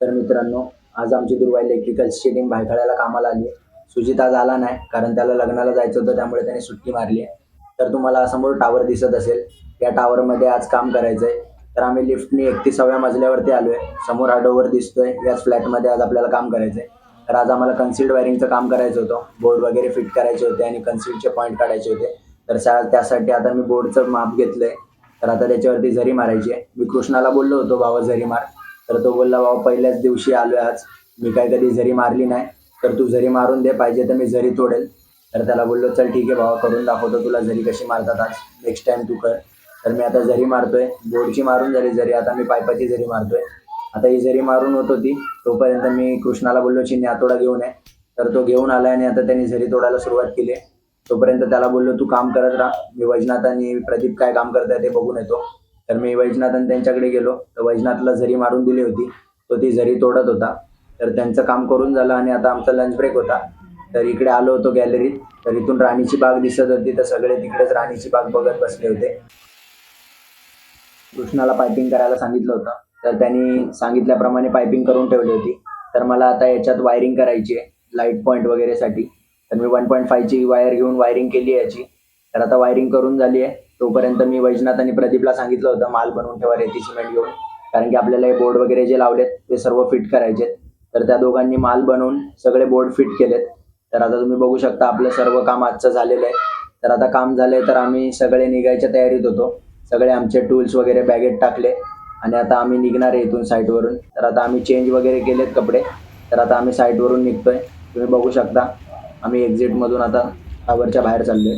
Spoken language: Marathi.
तर मित्रांनो, आज आमची दुर्वा इलेक्ट्रिकल्सची टीम भायखळ्याला कामाला आली आहे. सुजित आज आला नाही, कारण त्याला लग्नाला जायचं होतं, त्यामुळे त्याने सुट्टी मारली आहे. तर तुम्हाला समोर टावर दिसत असेल, या टावरमध्ये आज काम करायचं आहे. तर आम्ही लिफ्टनी 31व्या मजल्यावरती आलो आहे. समोर हा डोअर दिसतोय, याच फ्लॅटमध्ये आज आपल्याला काम करायचं आहे. तर आज आम्हाला कन्सिल्ड वायरिंगचं काम करायचं होतं. बोर्ड वगैरे फिट करायचे होते आणि कन्सिल्डचे पॉईंट काढायचे होते. तर त्यासाठी आता मी बोर्डचं माप घेतलंय. तर आता त्याच्यावरती जरी मारायची आहे. मी कृष्णाला बोललो होतो, "बाबा जरी मार." तर तो बोलला, "बाबा पहिल्याच दिवशी आलोय आज, मी काय कधी जरी मारली नाही, तर तू जरी मारून दे, पाहिजे तर मी जरी तोडेल." तर त्याला बोललो, "चल ठीक आहे बाबा, करून दाखवतो तुला जरी कशी मारतात आज, नेक्स्ट टाइम तू कर." तर मी आता जरी मारतोय, बोर्डची मारून झाली जरी, आता मी पाईपाची जरी मारतोय. आता ही जरी मारून होत होती, तोपर्यंत मी कृष्णाला बोललो, "चिन्नी हातोडा घेऊन ये." तर तो घेऊन आलाय आणि आता त्यांनी जरी तोडायला सुरुवात केली आहे. तोपर्यंत त्याला बोललो, "तू काम करत राहा, मी वैजनाथ आणि प्रदीप काय काम करताय ते बघून येतो." तर मी वैजनाथ आणि त्यांच्याकडे गेलो, तर वैजनाथला जरी मारून दिली होती, तो ती जरी तोडत होता. तर त्यांचं काम करून झालं आणि आता आमचा लंच ब्रेक होता. तर इकडे आलो होतो गॅलरीत. तर इथून राणीची बाग दिसत होती, तर सगळे तिकडेच राणीची बाग बघत बसले होते. कृष्णाला पायपिंग करायला सांगितलं होतं, तर त्यांनी सांगितल्याप्रमाणे पायपिंग करून ठेवली होती. तर मला आता याच्यात वायरिंग करायची आहे, लाईट पॉईंट वगैरेसाठी. तर मी 1.5ची वायर घेऊन वायरिंग केली आहे याची. तर आता वायरिंग करून झाली आहे. तोपर्यंत मी वैजनाथ आणि प्रदीपला सांगितलं होतं माल बनवून ठेवा रेती सिमेंट घेऊन, कारण की आपल्याला हे बोर्ड वगैरे जे लावलेत ते सर्व फिट करायचे. तर त्या दोघांनी माल बनवून सगळे बोर्ड फिट केलेत. तर आता तुम्ही बघू शकता आपलं सर्व काम आजचं झालेलं आहे. तर आता काम झालंय, तर आम्ही सगळे निघायच्या तयारीत होतो. सगळे आमचे टूल्स वगैरे बॅगेत टाकले आणि आता आम्ही निघणार आहे इथून साईटवरून. तर आता आम्ही चेंज वगैरे केलेत कपडे. तर आता आम्ही साईटवरून निघतोय. तुम्ही बघू शकता आम्ही एक्झिटमधून आता टावरच्या बाहेर चाललोय.